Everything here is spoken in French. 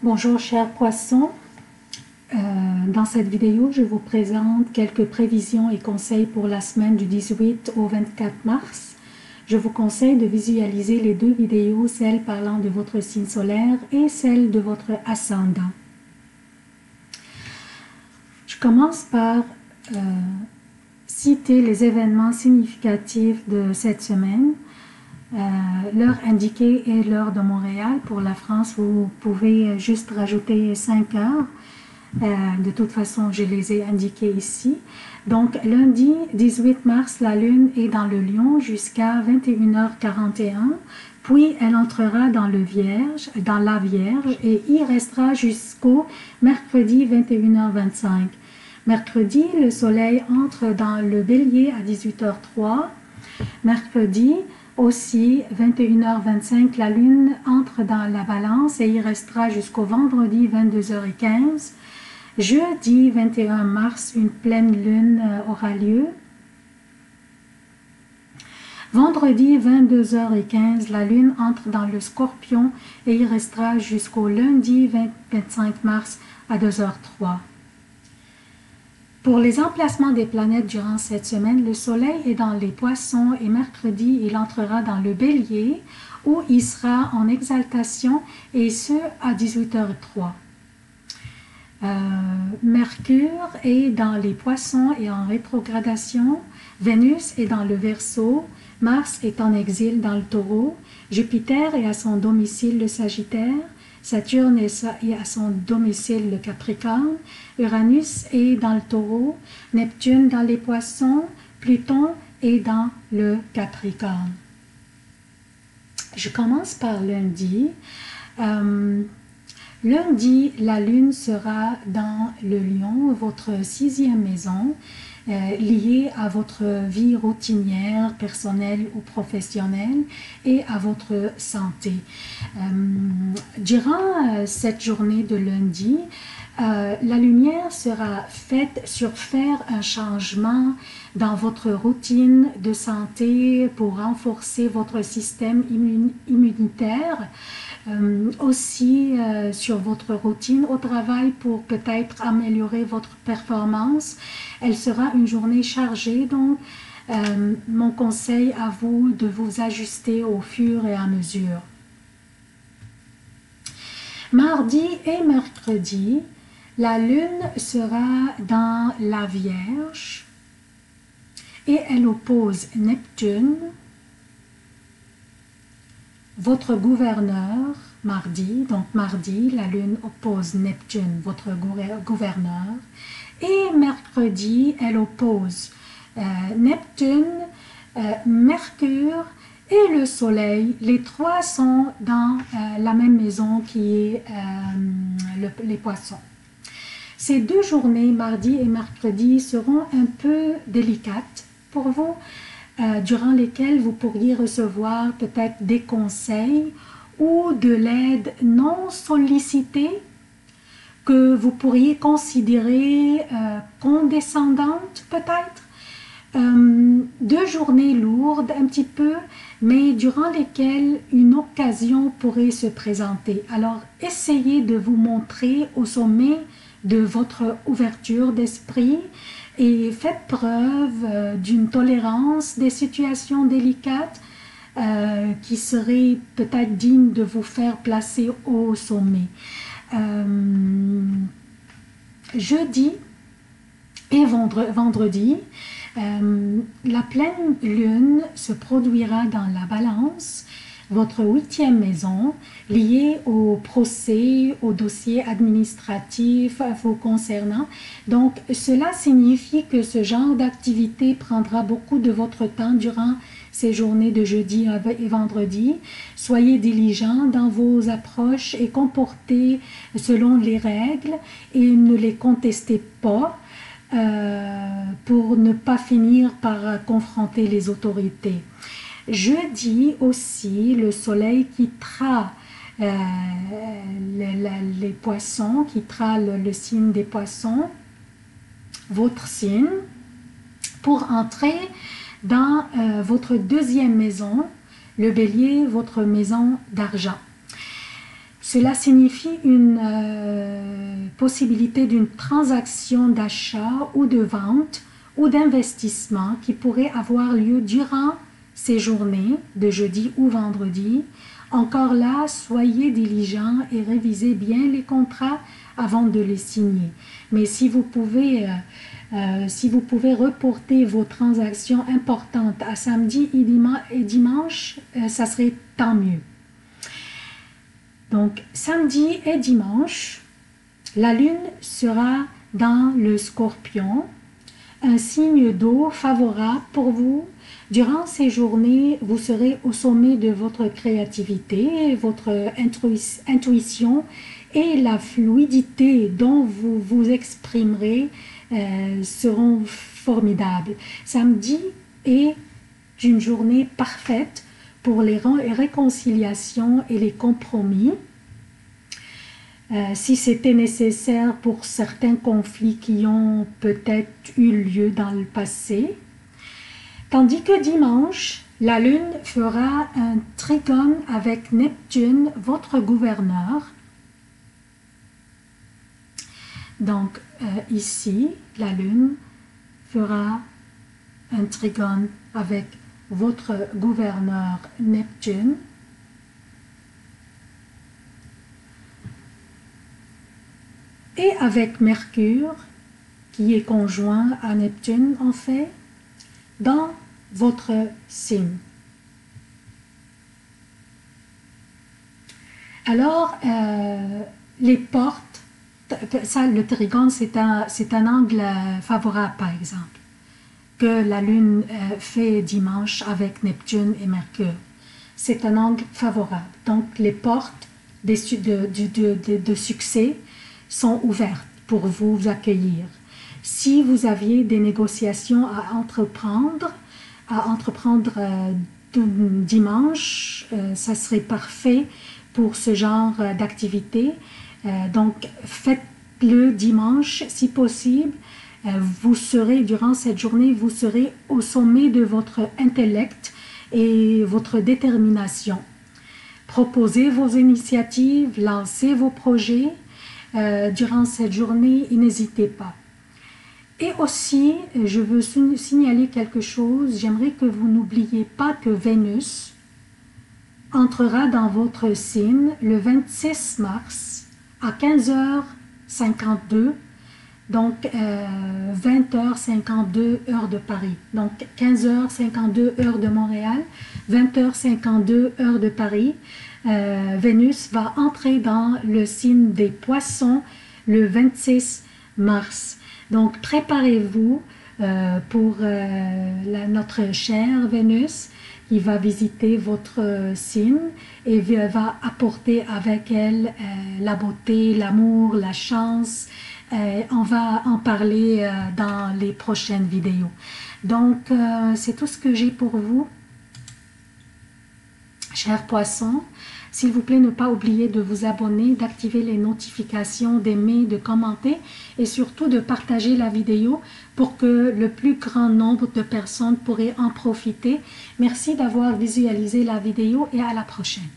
Bonjour chers poissons, dans cette vidéo je vous présente quelques prévisions et conseils pour la semaine du 18 au 24 mars. Je vous conseille de visualiser les deux vidéos, celle parlant de votre signe solaire et celle de votre ascendant. Je commence par citer les événements significatifs de cette semaine. L'heure indiquée est l'heure de Montréal. Pour la France, vous pouvez juste rajouter 5 heures. De toute façon, je les ai indiquées ici. Donc, lundi 18 mars, la Lune est dans le Lion jusqu'à 21h41. Puis, elle entrera dans la Vierge et y restera jusqu'au mercredi 21h25. Mercredi, le Soleil entre dans le Bélier à 18h03. Mercredi, aussi, 21h25, la Lune entre dans la Balance et y restera jusqu'au vendredi 22h15. Jeudi 21 mars, une pleine Lune aura lieu. Vendredi 22h15, la Lune entre dans le Scorpion et y restera jusqu'au lundi 25 mars à 2h03. Pour les emplacements des planètes durant cette semaine, le Soleil est dans les Poissons et mercredi, il entrera dans le Bélier où il sera en exaltation et ce à 18h03. Mercure est dans les Poissons et en rétrogradation, Vénus est dans le Verseau, Mars est en exil dans le Taureau, Jupiter est à son domicile le Sagittaire, Saturne est à son domicile le Capricorne, Uranus est dans le Taureau, Neptune dans les Poissons, Pluton est dans le Capricorne. Je commence par lundi. Lundi, la Lune sera dans le Lion, votre 6e maison, liée à votre vie routinière, personnelle ou professionnelle et à votre santé. Durant cette journée de lundi, la lumière sera faite sur faire un changement dans votre routine de santé pour renforcer votre système immunitaire. Aussi sur votre routine au travail pour peut-être améliorer votre performance. Elle sera une journée chargée, donc mon conseil à vous de vous ajuster au fur et à mesure. Mardi et mercredi, la Lune sera dans la Vierge et elle oppose Neptune, votre gouverneur, mardi. Donc mardi, la Lune oppose Neptune, votre gouverneur. Et mercredi, elle oppose Neptune, Mercure et le Soleil. Les trois sont dans la même maison qui est les Poissons. Ces deux journées, mardi et mercredi, seront un peu délicates pour vous, durant lesquelles vous pourriez recevoir peut-être des conseils ou de l'aide non sollicitée que vous pourriez considérer condescendante peut-être. 2 journées lourdes un petit peu, mais durant lesquelles une occasion pourrait se présenter. Alors essayez de vous montrer au sommet de votre ouverture d'esprit et faites preuve d'une tolérance des situations délicates qui seraient peut-être dignes de vous faire placer au sommet. Jeudi et vendredi, la pleine lune se produira dans la Balance, votre 8e maison, liée au procès, au dossier administratif vous concernant. Donc, cela signifie que ce genre d'activité prendra beaucoup de votre temps durant ces journées de jeudi et vendredi. Soyez diligents dans vos approches et comportez selon les règles et ne les contestez pas pour ne pas finir par confronter les autorités. Jeudi aussi, le Soleil quittera les Poissons, quittera le signe des Poissons, votre signe, pour entrer dans votre 2e maison, le Bélier, votre maison d'argent. Cela signifie une possibilité d'une transaction d'achat ou de vente ou d'investissement qui pourrait avoir lieu durant ces journées de jeudi ou vendredi. Encore là, soyez diligents et révisez bien les contrats avant de les signer. Mais si vous pouvez reporter vos transactions importantes à samedi et dimanche, ça serait tant mieux. Donc, samedi et dimanche, la lune sera dans le Scorpion, un signe d'eau favorable pour vous. Durant ces journées, vous serez au sommet de votre créativité, votre intuition et la fluidité dont vous vous exprimerez seront formidables. Samedi est une journée parfaite pour les réconciliations et les compromis. Si c'était nécessaire pour certains conflits qui ont peut-être eu lieu dans le passé. Tandis que dimanche, la lune fera un trigone avec Neptune, votre gouverneur. Donc ici, la lune fera un trigone avec votre gouverneur Neptune. Et avec Mercure, qui est conjoint à Neptune en fait, dans votre signe. Alors, les portes, ça, le trigone, c'est un angle favorable, par exemple, que la Lune fait dimanche avec Neptune et Mercure. C'est un angle favorable. Donc, les portes de succès sont ouvertes pour vous accueillir. Si vous aviez des négociations à entreprendre dimanche, ça serait parfait pour ce genre d'activité. Donc, faites-le dimanche si possible. Vous serez, durant cette journée, vous serez au sommet de votre intellect et votre détermination. Proposez vos initiatives, lancez vos projets. Durant cette journée, n'hésitez pas. Et aussi, je veux signaler quelque chose. J'aimerais que vous n'oubliez pas que Vénus entrera dans votre signe le 26 mars à 15h52, donc 20h52 heure de Paris. Donc 15h52 heure de Montréal, 20h52 heure de Paris. Vénus va entrer dans le signe des Poissons le 26 mars. Donc, préparez-vous pour notre chère Vénus qui va visiter votre signe et va apporter avec elle la beauté, l'amour, la chance. On va en parler dans les prochaines vidéos. Donc, c'est tout ce que j'ai pour vous, chers poissons. S'il vous plaît, ne pas oublier de vous abonner, d'activer les notifications, d'aimer, de commenter et surtout de partager la vidéo pour que le plus grand nombre de personnes pourraient en profiter. Merci d'avoir visualisé la vidéo et à la prochaine.